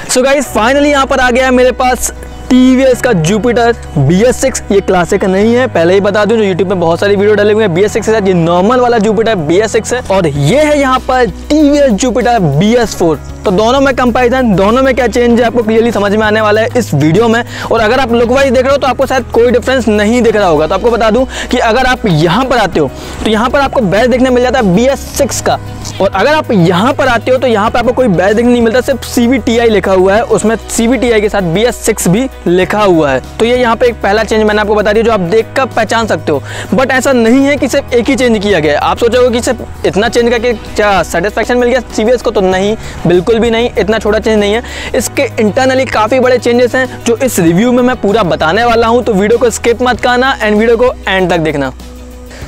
So guys finally यहाँ पर आ गया है मेरे पास TVS का जुपिटर BS6। ये क्लासिक नहीं है, पहले ही बता दूं, जो YouTube में बहुत सारी वीडियो डाले हुए हैं BS6 के साथ। ये नॉर्मल वाला जुपिटर BS6 है और ये है यहाँ पर TVS जुपिटर BS4। तो दोनों में कंपैरिजन, दोनों में क्या चेंज है आपको क्लियरली समझ में आने वाला है इस वीडियो में। और अगर आप लुक वाइज देख रहे हो तो आपको शायद कोई डिफरेंस नहीं दिख रहा होगा। तो आपको बता दूं कि अगर आप यहाँ पर आते हो तो यहाँ पर आपको बैच देखने मिल जाता है BS6 का, और अगर आप यहाँ पर आते हो तो यहाँ पर आपको कोई बैच देखने नहीं मिलता, सिर्फ CVTI लिखा हुआ है, उसमें CVTI के साथ BS6 भी लिखा हुआ है। तो ये यहाँ पे एक पहला चेंज मैंने आपको बता दिया जो आप देख कर पहचान सकते हो। बट ऐसा नहीं है कि सिर्फ एक ही चेंज किया गया है। आप सोचोगे कि सिर्फ इतना चेंज करके क्या सेटिस्फैक्शन मिल गया TVS को, तो नहीं, बिल्कुल भी नहीं, इतना छोटा चेंज नहीं है। इसके इंटरनली काफ़ी बड़े चेंजेस हैं जो इस रिव्यू में मैं पूरा बताने वाला हूँ। तो वीडियो को स्किप मत करना एंड वीडियो को एंड तक देखना।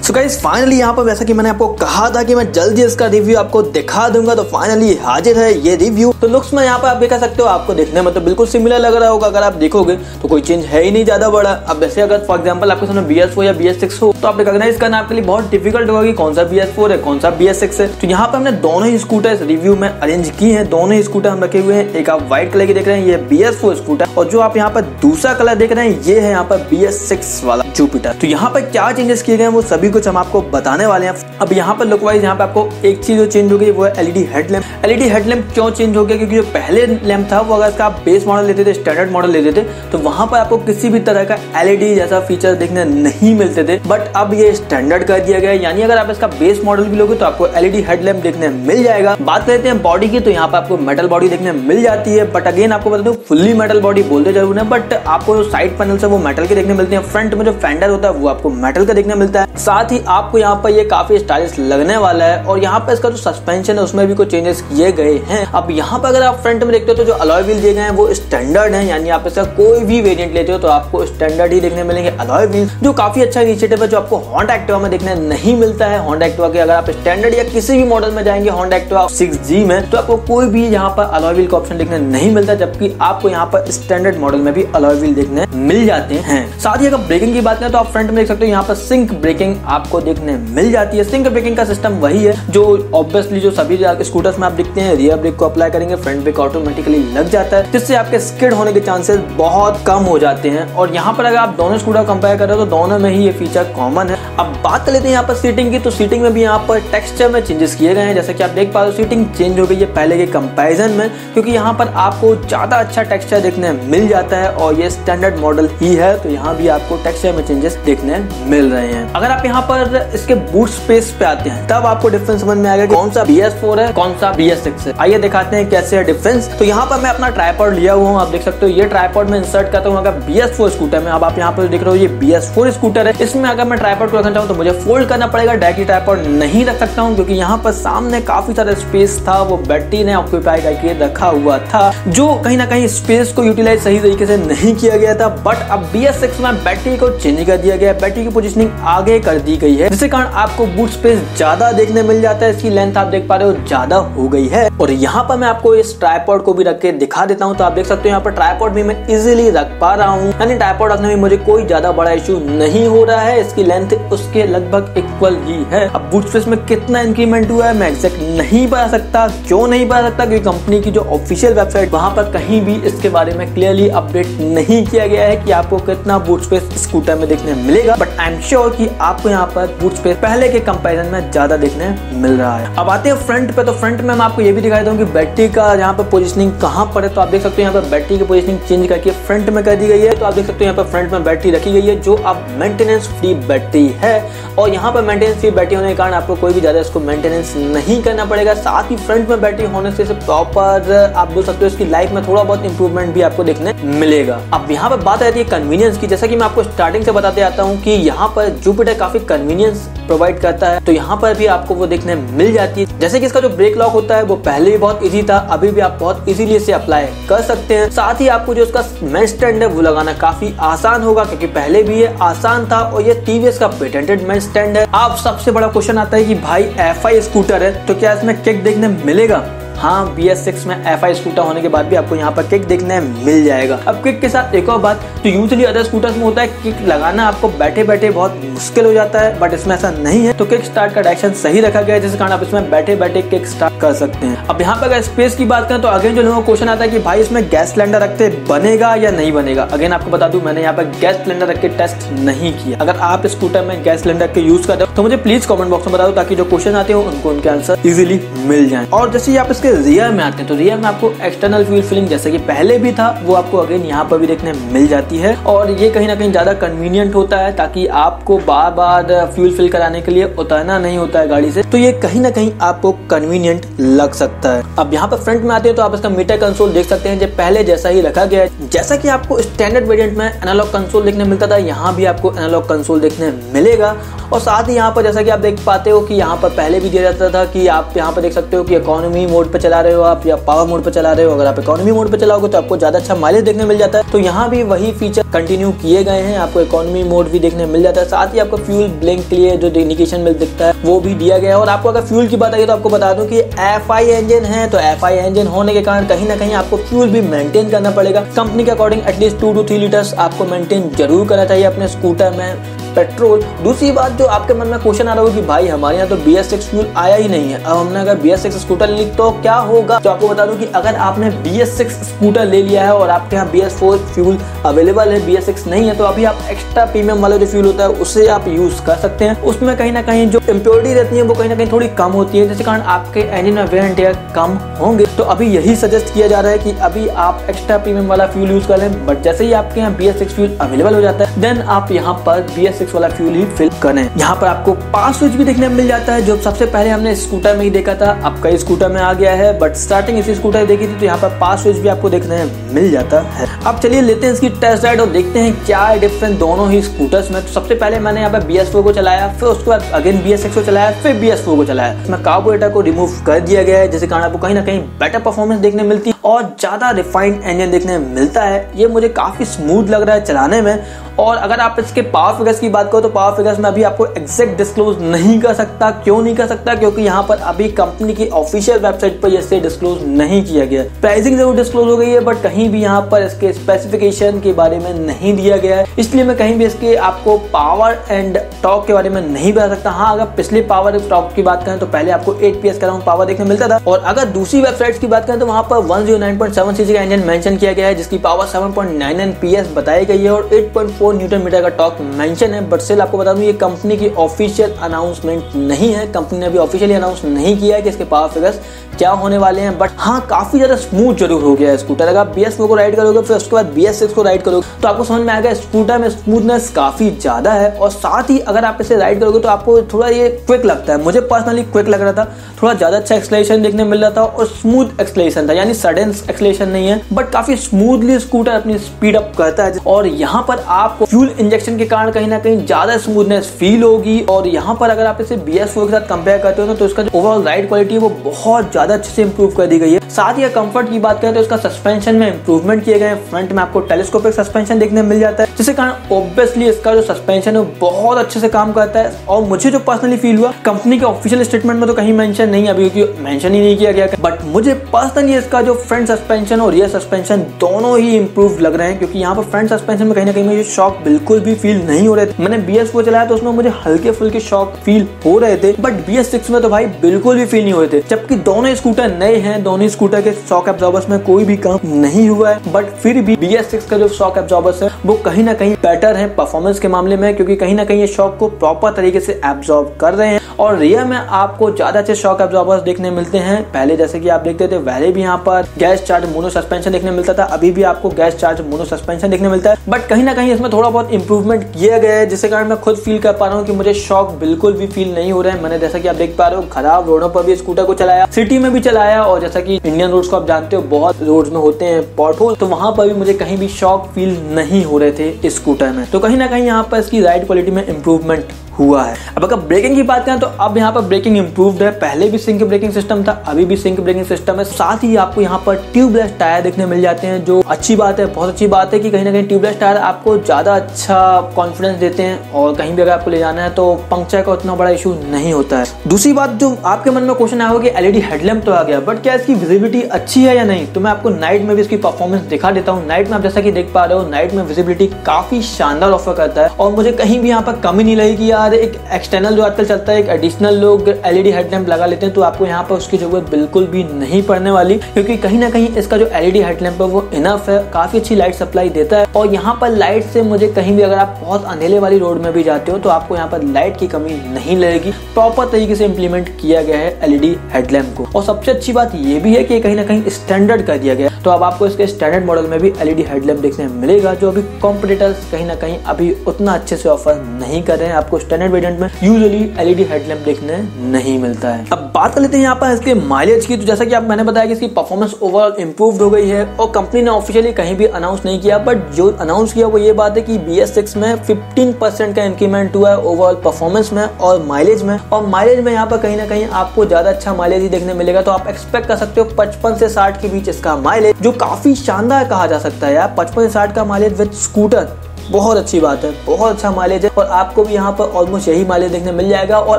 सो गाइस फाइनली यहाँ पर जैसा कि मैंने आपको कहा था कि मैं जल्दी इसका रिव्यू आपको दिखा दूंगा, तो फाइनली हाजिर है ये रिव्यू। तो लुक्स में यहाँ पर आप देख सकते हो, आपको देखने में तो बिल्कुल सिमिलर लग रहा होगा। अगर आप देखोगे तो कोई चेंज है ही नहीं ज्यादा बड़ा। अब जैसे अगर फॉर एग्जांपल आपके सामने BS4 या BS6 हो तो आप रिकॉग्नाइज करना आपके लिए बहुत डिफिकल्ट होगा कि कौन सा BS4 है कौन सा BS6 है। तो यहाँ पर हमने दोनों ही स्कूटर इस रिव्यू में अरेंज की है। दोनों ही स्कूटर हम रखे हुए हैं। एक आप व्हाइट कलर की देख रहे हैं, ये BS4 स्कूटर, और जो आप यहाँ पर दूसरा कलर देख रहे हैं ये है यहाँ पर BS6 वाला जुपिटर। तो यहाँ पर क्या चेंजेस किए गए हैं वो सभी कुछ हम आपको बताने वाले हैं। अब यहाँ पर लुक वाइज यहाँ पे आपको एक चीज जो चेंज हो गई वो है LED हेडलैम्प। LED हेडलैम्प क्यों चेंज हो गया? क्योंकि जो पहले लैंप था वो अगर इसका आप बेस मॉडल लेते थे, स्टैंडर्ड मॉडल लेते थे, तो वहां पर आपको किसी भी तरह का LED जैसा फीचर देखने नहीं मिलते थे। बट अब ये स्टैंडर्ड कर दिया गया है, यानी अगर आप इसका बेस मॉडल भी लोगे तो आपको LED हेडलैम्प देखने मिल जाएगा। बात करते हैं बॉडी की, तो यहाँ पर आपको मेटल बॉडी देखने मिल जाती है। बट अगेन आपको बता दूं फुल्ली मेटल बॉडी बोलते जरूर है, बट आपको जो साइड पैनल है वो मेटल के देखने मिलते हैं। फ्रंट में जो फेंडर होता है वो आपको मेटल का देखने मिलता है। साथ ही आपको यहाँ पर ये काफी स्टाइलिश लगने वाला है। और यहाँ पर इसका जो सस्पेंशन है उसमें भी कुछ चेंजेस किए गए हैं। अब यहाँ पर अगर आप फ्रंट में देखते हो तो जो अलॉय व्हील दिए गए हैं वो स्टैंडर्ड है, यानी आप इसका कोई भी वेरिएंट लेते हो तो आपको स्टैंडर्ड ही देखने मिलेंगे अलॉय व्हील, जो काफी अच्छा इनिशिएटिव है, जो आपको होंडा एक्टिवा में देखने नहीं मिलता है। होंडा एक्टिवा के अगर आप स्टैंडर्ड या किसी भी मॉडल में जाएंगे होंडा एक्टिवा 6G में, तो आपको कोई भी यहाँ पर अलॉय व्हील का ऑप्शन देखने नहीं मिलता, जबकि आपको यहाँ पर स्टैंडर्ड मॉडल में भी अलॉय व्हील देखने मिल जाते हैं। साथ ही अगर ब्रेकिंग की बात करें तो आप फ्रंट में देख सकते हो यहाँ पर सिंक ब्रेकिंग आपको देखने मिल जाती है। सिंक ब्रेकिंग का सिस्टम वही है जो ऑब्वियसली जो सभी स्कूटर्स में आप दिखते हैं। रियर ब्रेक को अप्लाई करेंगे, फ्रंट ब्रेक ऑटोमेटिकली लग जाता है, जिससे आपके स्किड होने के चांसेस बहुत कम हो जाते हैं। और यहाँ पर अगर आप दोनों स्कूटर कंपेयर करें तो दोनों में ही ये फीचर कॉमन है। अब बात कर लेते हैं यहाँ पर सीटिंग की, तो सीटिंग में भी यहाँ पर टेक्सचर में चेंजेस किए गए हैं। जैसे कि आप देख पा रहे हो सीटिंग चेंज हो गई है पहले के कंपैरिजन में, क्योंकि यहाँ पर आपको ज्यादा अच्छा टेक्सचर देखने मिल जाता है और ये स्टैंडर्ड मॉडल ही है, तो यहाँ भी आपको टेक्सचर में चेंजेस देखने मिल रहे हैं। अगर आप यहाँ पर इसके बूट स्पेस पे आते हैं तब आपको डिफरेंस समझ में आएगा कि कौन सा BS4 है कौन सा BS6 है। आइए दिखाते हैं कैसे है डिफरेंस। तो यहाँ पर मैं अपना ट्राइपॉड लिया हुआ हूँ, आप देख सकते हो ये ट्राइपॉड में इंसर्ट करता हूँ अगर BS4 स्कूटर में। अब आप यहाँ पर देख रहे हो ये BS4 स्कूटर है, इसमें अगर मैं ट्राइपॉड को रखना चाहूँ तो मुझे फोल्ड करना पड़ेगा, डायरेक्टली ट्राइपॉड नहीं रख सकता हूँ, क्योंकि यहाँ पर सामने काफी सारा स्पेस था, वो बैटरी ने ऑक्यूपाई करके रखा हुआ था, जो कहीं ना कहीं स्पेस को यूटिलाइज सही तरीके से नहीं किया गया था। बट अब BS6 में बैटरी को चेंज कर दिया गया है, बैटरी की पोजिशनिंग आगे कर दी गई है, जिसके कारण आपको बूट स्पेस ज्यादा देखने मिल जाता है। इसकी लेंथ आप देख पा रहे हो ज्यादा हो गई है। और यहाँ पर मैं आपको इस ट्राइपॉड को भी रख के दिखा देता हूँ, तो आप देख सकते हो यहाँ पर ट्राइपॉड भी मैं इजीली रख पा रहा हूँ, यानी ट्राइपॉड रखने में मुझे कोई ज्यादा बड़ा इशू नहीं हो रहा है। इसकी लेंथ उसके लगभग इक्वल ही है। अब बूट स्पेस में कितना इंक्रीमेंट हुआ है मैं एग्जैक्ट नहीं बता सकता। क्यों नहीं बता सकता? क्योंकि कंपनी की जो ऑफिशियल वेबसाइट वहां पर कहीं भी इसके बारे में क्लियरली अपडेट नहीं किया गया है कि आपको कितना बूट स्पेस स्कूटर में देखने मिलेगा। बट आई एम श्योर कि आपको यहाँ पर बूट स्पेस पहले के कंपैरिजन में ज्यादा देखने मिल रहा है। अब आते हैं फ्रंट पे, तो फ्रंट में मैं आपको ये भी दिखा देता हूँ कि बैटरी का यहाँ पर पोजीशनिंग कहाँ पर है। तो आप देख सकते हो यहाँ पर बैटरी की पोजीशनिंग चेंज करके फ्रंट में कर दी गई है। तो आप देख सकते हो यहाँ पर फ्रंट में बैटरी रखी गई है जो अब मेंटेनेंस फ्री बैटरी है, और यहाँ पर मेंटेनेंस फ्री बैटरी होने के कारण आपको कोई भी ज्यादा इसको मेंटेनेंस नहीं करना पड़ेगा। साथ ही फ्रंट में बैटरी होने से प्रॉपर आप बोल सकते हो इसकी लाइफ में थोड़ा बहुत इंप्रूवमेंट भी आपको देखने मिलेगा। अब यहाँ पर बात आती है कन्वीनियंस की, जैसा कि मैं आपको स्टार्टिंग से बताते आता हूँ कि यहाँ पर जुपिटर काफी कन्वीनियंस प्रोवाइड करता है, तो यहाँ पर भी आपको वो देखने मिल जाती है। जैसे कि इसका जो ब्रेक लॉक होता है वो पहले भी बहुत इजी था, अभी भी आप बहुत इजीली इसे अप्लाई कर सकते हैं। साथ ही आपको जो इसका मेन स्टैंड है वो लगाना काफी आसान होगा, क्योंकि पहले भी ये आसान था और ये TVS का पेटेंटेड मेन स्टैंड है। अब सबसे बड़ा क्वेश्चन आता है कि भाई FI स्कूटर है तो क्या इसमें किक देखने मिलेगा? हाँ BS6 में FI स्कूटर होने के बाद भी आपको यहाँ पर किक देखने मिल जाएगा। अब किक के साथ एक और बात, तो यूजुअली अदर स्कूटर्स में होता है किक लगाना आपको बैठे बैठे बहुत मुश्किल हो जाता है, बट इसमें ऐसा नहीं है। तो किक स्टार्ट का डायरेक्शन सही रखा गया है, जिस कारण आप इसमें बैठे बैठे किक स्टार्ट कर सकते हैं। अब यहाँ पर अगर स्पेस की बात करें तो अगेन जो लोगों को क्वेश्चन आता है कि भाई इसमें गैस सिलेंडर रखते बनेगा या नहीं बनेगा। अगेन आपको बता दूं, मैंने यहाँ पर गैस सिलेंडर रख के टेस्ट नहीं किया। अगर आप स्कूटर में गैस सिलेंडर के यूज कर रहे हो तो मुझे प्लीज कमेंट बॉक्स में बता दो, ताकि जो क्वेश्चन आते हो उनको उनके आंसर इजीली मिल जाए। और जैसे आप इसके रियर में आते हैं तो रियर में आपको एक्सटर्नल फ्यूल फिलिंग जैसे कि पहले भी था वो आपको अगेन यहाँ पर भी देखने मिल जाती है, और ये कहीं ना कहीं ज्यादा कन्वीनियंट होता है, ताकि आपको बार बार फ्यूल फिल कराने के लिए उतरना नहीं होता है गाड़ी से, तो ये कहीं ना कहीं आपको कन्वीनियंट लग सकता है। अब यहाँ पर फ्रंट में आते हैं तो आप इसका मीटर कंसोल देख सकते हैं, जो पहले जैसा ही रखा गया है। जैसा कि आपको स्टैंडर्ड वेरिएंट में एनालॉग कंसोल देखने मिलता था, यहाँ भी आपको एनालॉग कंसोल देखने मिलेगा। और साथ ही यहाँ पर जैसा कि आप देख पाते हो कि यहाँ पर पहले भी दिया जाता था कि आप यहाँ पर देख सकते हो कि इकोनॉमी मोड पे चला रहे हो आप या पावर मोड पे चला रहे हो। अगर आप इकोनॉमी मोड पे चलाओगे तो आपको ज्यादा अच्छा माइलेज देखने मिल जाता है, तो यहाँ भी वही फीचर कंटिन्यू किए गए हैं, आपको इकोनॉमी मोड भी देखने मिल जाता है। साथ ही आपको फ्यूल ब्लिंक के लिए जो इंडिकेशन मिल दिखता है वो भी दिया गया है। और आपको अगर फ्यूल की बात आई तो आपको बता दूं कि FI इंजन है, तो FI इंजन होने के कारण कहीं ना कहीं आपको फ्यूल भी मेंटेन करना पड़ेगा। कंपनी के अकॉर्डिंग एटलीस्ट 2 to 3 लीटर्स आपको मेंटेन जरूर करना चाहिए अपने स्कूटर में पेट्रोल। दूसरी बात जो आपके मन में क्वेश्चन आ रहा होगा कि भाई हमारे यहाँ तो BS6 फ्यूल आया ही नहीं है, अब हमने अगर BS6 स्कूटर ली तो क्या होगा। तो आपको बता दूं कि अगर आपने BS6 स्कूटर ले लिया है और आपके यहाँ BS4 फ्यूल अवेलेबल है, BS6 नहीं है, तो अभी आप एक्स्ट्रा प्रीमियम वाला जो फ्यूल होता है उससे आप यूज कर सकते हैं। उसमें कहीं ना कहीं जो इम्प्योरिटी रहती है वो कहीं ना कहीं थोड़ी कम होती है, जिसके कारण आपके इंजन में वेयर एंड टेयर कम होंगे। तो अभी यही सजेस्ट किया जा रहा है कि अभी आप एक्स्ट्रा प्रीमियम वाला फ्यूल यूज कर लें, बट जैसे ही आपके यहाँ BS6 फ्यूल अवेलेबल हो जाता है देन आप यहाँ पर BS6 वाला फ्यूल ही फिल करें। यहाँ पर आपको पावर स्विच भी देखने में मिल जाता है, जो सबसे पहले हमने स्कूटर में ही देखा था, अब कई स्कूटर में आ गया है, बट स्टार्टिंग इसी स्कूटर देखी थी तो यहाँ पर पावर स्विच भी आपको देखने मिल जाता है। अब चलिए लेते हैं इसकी टेस्ट राइड और देखते हैं क्या है डिफरेंस दोनों ही स्कूटर्स में। तो सबसे पहले मैंने यहाँ पर BS4 को चलाया, फिर उसके बाद अगेन BS6 को चलाया, फिर BS4 को चलाया। इसमें कार्बोरेटर को रिमूव कर दिया गया है, जिसके कारण आपको कहीं ना कहीं बेटर परफॉर्मेंस देखने मिलती है और ज्यादा रिफाइंड इंजन देखने मिलता है। ये मुझे काफी स्मूथ लग रहा है चलाने में। और अगर आप इसके पावर फिगर्स की बात करो तो पावर फिगर्स में अभी आपको एग्जैक्ट डिस्क्लोज नहीं कर सकता। क्यों नहीं कर सकता? क्योंकि यहाँ पर अभी कंपनी की ऑफिशियल वेबसाइट पर इसे डिस्क्लोज नहीं किया गया। प्राइसिंग जरूर डिस्क्लोज हो गई है, बट कहीं भी यहाँ पर इसके स्पेसिफिकेशन के बारे में नहीं दिया गया है, इसलिए मैं कहीं भी इसके आपको पावर एंड टॉर्क के बारे में नहीं बता सकता। हाँ, अगर पिछले पावर टॉर्क की बात करें तो पहले आपको 8 PS का अराउंड पावर देखने मिलता था, और अगर दूसरी वेबसाइट्स की बात करें तो वहाँ पर 109.7 cc का इंजन मेंशन किया गया है, जिसकी पावर 7.99 PS बताई गई है और 8.4 न्यूटन मीटर का टॉर्क मेंशन है। बट स्टिल आपको बता दूं ये कंपनी की ऑफिशियल अनाउंसमेंट नहीं है, कंपनी ने अभी ऑफिशियली अनाउंस नहीं किया है कि इसके पावर फिगर्स क्या होने वाले हैं। बट हाँ, काफी ज्यादा स्मूथ जरूर हो गया है स्कूटर। अगर आप BS4 को राइड करोगे फिर उसके बाद BS6 को राइड करोगे तो आपको समझ में आएगा स्कूटर में स्मूथनेस काफी ज्यादा है। और साथ ही अगर आप इसे राइड करोगे तो आपको थोड़ा ये क्विक लगता है, मुझे पर्सनली क्विक लग रहा था, थोड़ा ज्यादा अच्छा एक्सेलरेशन देखने मिल रहा था और स्मूथ एक्सेलरेशन था, यानी सडन एक्सेलरेशन नहीं है, बट काफी स्मूथली स्कूटर अपनी स्पीड अप करता है। और यहाँ पर आपको फ्यूल इंजेक्शन के कारण कहीं ना कहीं ज्यादा स्मूथनेस फील होगी। और यहाँ पर अगर आप इसे BS4 के साथ कंपेयर करते हो तो इसका जो ओवरऑल राइड क्वालिटी है वो बहुत ज्यादा अच्छे से इंप्रूव कर दी गई है। साथ ही कंफर्ट की बात करें तो इसका सस्पेंशन में इंप्रूवमेंट किए गए हैं। फ्रंट में आपको टेलीस्कोपिक सस्पेंशन देखने मिल जाता है, जिसके कारण ऑब्वियसली इसका जो सस्पेंशन है बहुत अच्छे से काम करता है। और मुझे जो पर्सनली फील हुआ, कंपनी के ऑफिशियल स्टेटमेंट में तो कहीं मेंशन नहीं है अभी, क्योंकि मेंशन ही नहीं किया गया, बट मुझे पर्सनली इसका जो फ्रंट सस्पेंशन और रियर सस्पेंशन दोनों ही इंप्रूव लग रहे हैं। क्योंकि यहाँ पर फ्रंट सस्पेंशन में कहीं ना कहीं मुझे शॉक बिल्कुल भी फील नहीं हो रहे थे। मैंने BS4 चलाया तो उसमें मुझे हल्के फुल्के शॉक फील हो रहे थे, बट BS6 में तो भाई बिल्कुल भी फील नहीं हो रहे थे। जबकि दोनों स्कूटर नए हैं, दोनों स्कूटर के शॉक एब्जॉर्बर्स में कोई भी काम नहीं हुआ है, बट फिर भी BS6 का जो शॉक एब्जॉर्बर्स है वो कहीं ना कहीं बेटर है परफॉर्मेंस के मामले में, क्योंकि कहीं ना कहीं ये शॉक को प्रॉपर तरीके से एब्जॉर्ब कर रहे हैं। और रियर में आपको ज्यादा अच्छे शॉक एब्जॉर्बर्स देखने मिलते हैं। पहले जैसे कि आप देखते थे पहले भी यहाँ पर गैस चार्ज मोनो सस्पेंशन देखने मिलता था, अभी भी आपको गैस चार्ज मोनो सस्पेंशन देखने मिलता है, बट कहीं ना कहीं इसमें थोड़ा बहुत इंप्रूवमेंट किया गया है, जिसके कारण मैं खुद फील कर पा रहा हूँ कि मुझे शॉक बिल्कुल भी फील नहीं हो रहा है। मैंने जैसा कि आप देख पा रहे हो खराब रोडों पर भी स्कूटर को चलाया, सिटी में भी चलाया, और जैसा कि इंडियन रोड्स को आप जानते हो बहुत रोड्स में होते हैं पॉटहोल, तो वहां पर भी मुझे कहीं भी शॉक फील नहीं हो रहे थे इस स्कूटर में। तो कहीं ना कहीं यहाँ पर इसकी राइड क्वालिटी में इंप्रूवमेंट हुआ है। अब अगर ब्रेकिंग की बात करें तो अब यहाँ पर ब्रेकिंग इंप्रूव्ड है, पहले भी सिंक ब्रेकिंग सिस्टम था, अभी भी सिंक ब्रेकिंग सिस्टम है। साथ ही आपको यहाँ पर ट्यूबलेस टायर देखने मिल जाते हैं, जो अच्छी बात है, बहुत अच्छी बात है कि कहीं ना कहीं ट्यूबलेस टायर आपको ज्यादा अच्छा कॉन्फिडेंस देते लेते हैं और कहीं भी अगर आपको ले जाना है तो पंक्चर का उतना बड़ा इशू नहीं होता है। दूसरी बात जो आपके मन में क्वेश्चन आया कि एलईडी हेडलैम्प तो आ गया, बट क्या इसकी विजिबिलिटी अच्छी है या नहीं, तो मैं आपको नाइट में भी इसकी परफॉर्मेंस दिखा देता हूँ। नाइट में आप जैसा कि देख पा रहे हो, नाइट में विजिबिलिटी काफी शानदार ऑफर करता है और मुझे कहीं भी यहाँ पर कमी नहीं लगी कि यार एक एक्सटर्नल जो आजकल चलता है, एक एडिशनल लोग एलईडी हेडलैम्प लगा लेते हैं, तो आपको यहाँ पर उसकी जरूरत बिल्कुल भी नहीं पड़ने वाली, क्योंकि कहीं ना कहीं इसका जो एलईडी हेडलैम्प है वो इनफ है, काफी अच्छी लाइट सप्लाई देता है। और यहाँ पर लाइट से मुझे कहीं भी अगर आप बहुत अंधेरे वाली रोड में भी जाते हो तो आपको यहाँ पर लाइट की कमी नहीं लगेगी। प्रॉपर तरीके से इंप्लीमेंट किया गया है एलईडी हेडलैम्प को। और सबसे अच्छी बात ये भी है कि कहीं ना कहीं स्टैंडर्ड कर दिया गया है, तो अब आपको इसके स्टैंडर्ड मॉडल में भी एलईडी हेडलैम्प देखने मिलेगा, जो अभी कॉम्पिटिटर्स कहीं ना कहीं अभी उतना अच्छे से ऑफर नहीं कर रहे हैं। आपको स्टैंडर्ड वेरिएंट में यूजुअली एलईडी हेडलैम्प देखने नहीं मिलता है। अब बात कर लेते हैं यहाँ पर इसके माइलेज की। तो जैसा कि मैंने बताया कि इसकी परफॉर्मेंस ओवरऑल इंप्रूव्ड हो गई है और कंपनी ने ऑफिशियली कहीं भी अनाउंस नहीं किया, बट जो अनाउंस किया वो ये बात है कि BS6 में 15% का इंक्रीमेंट हुआ है ओवरऑल परफॉर्मेंस में और माइलेज में। और माइलेज में यहाँ पर कहीं ना कहीं आपको ज्यादा अच्छा माइलेज ही देखने मिलेगा, तो आप एक्सपेक्ट कर सकते हो 55 से 60 के बीच इसका माइलेज, जो काफी शानदार कहा जा सकता है यार। 55 से 60 का माइलेज विद स्कूटर बहुत अच्छी बात है, बहुत अच्छा माइलेज है और आपको भी यहाँ पर ऑलमोस्ट यही माइलेज देखने मिल जाएगा। और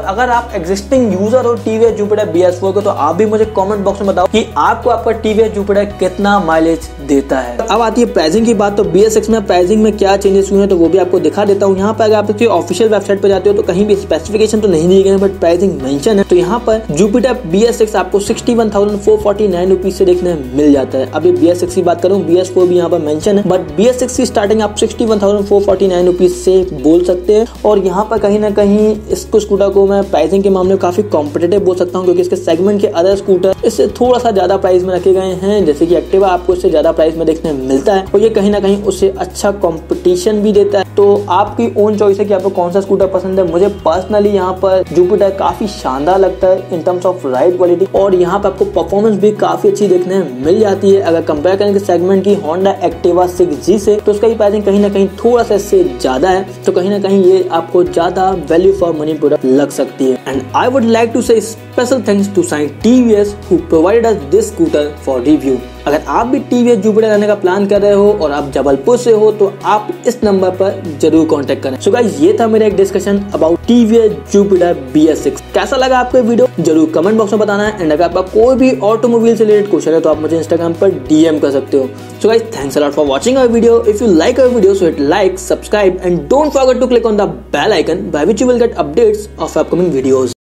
अगर आप एग्जिस्टिंग यूजर हो TVS Jupiter BS4 को, तो आप भी मुझे कमेंट बॉक्स में बताओ कि आपको आपका TVS Jupiter कितना माइलेज देता है। अब आती है प्राइसिंग की बात। तो BS6 में प्राइसिंग में क्या चेंजेस हुए हैं तो वो भी आपको दिखा देता हूँ। यहाँ पर अगर आप इसकी ऑफिशियल वेबसाइट पर जाते हो तो कहीं भी स्पेसिफिकेशन तो नहीं दिए गए, बट प्राइसिंग मेंशन है। तो यहाँ पर Jupiter BS6 आपको 61,449 रुपीज से देखने मिल जाता है। अभी BS6 की बात करूँ, BS4 भी यहाँ पर मेंशन है, बट BS6 की स्टार्टिंग आप 61,449 रुपीज से बोल सकते हैं। और यहाँ पर कहीं ना कहीं इसको स्कूटर को मैं प्राइसिंग के मामले में काफी कॉम्पिटिटिव बोल सकता हूँ, क्योंकि इसके सेगमेंट के अदर स्कूटर इससे थोड़ा सा ज्यादा प्राइस में रखे गए हैं। जैसे कि एक्टिवा आपको इससे ज्यादा प्राइस में देखने मिलता है और ये कहीं ना कहीं उससे अच्छा कंपटीशन भी देता है। तो आपकी ओन चॉइस है कि आपको कौन सा स्कूटर पसंद है। मुझे पर्सनली यहाँ पर जुपिटर काफी शानदार लगता है in terms of ride quality, और यहाँ पर आपको परफॉर्मेंस भी काफी अच्छी देखने मिल जाती है। अगर कंपेयर करें सेगमेंट की होंडा एक्टिवा 6G से, तो उसका प्राइसिंग कहीं ना कहीं थोड़ा सा इससे ज्यादा है, तो कहीं ना कहीं ये आपको ज्यादा वैल्यू फॉर मनी प्रोडक्ट लग सकती है। And I would like to say special thanks to sign TVS who provided us this scooter for review. अगर आप भी TVS Jupiter लेने का प्लान कर रहे हो और आप जबलपुर से हो तो आप इस नंबर पर जरूर कांटेक्ट करें। सो गाइस, ये था मेरा एक discussion about TVS Jupiter BS6। कैसा लगा आपको ये वीडियो जरूर कमेंट बॉक्स में बताना है। एंड अगर आपका कोई भी ऑटोमोबाइल से रिलेटेड क्वेश्चन है तो आप मुझे इंस्टाग्राम पर DM कर सकते हो। So guys, thanks a lot for watching our video. If you like our video, so hit like, subscribe and don't forget to click on the bell icon by which you will get updates of upcoming videos.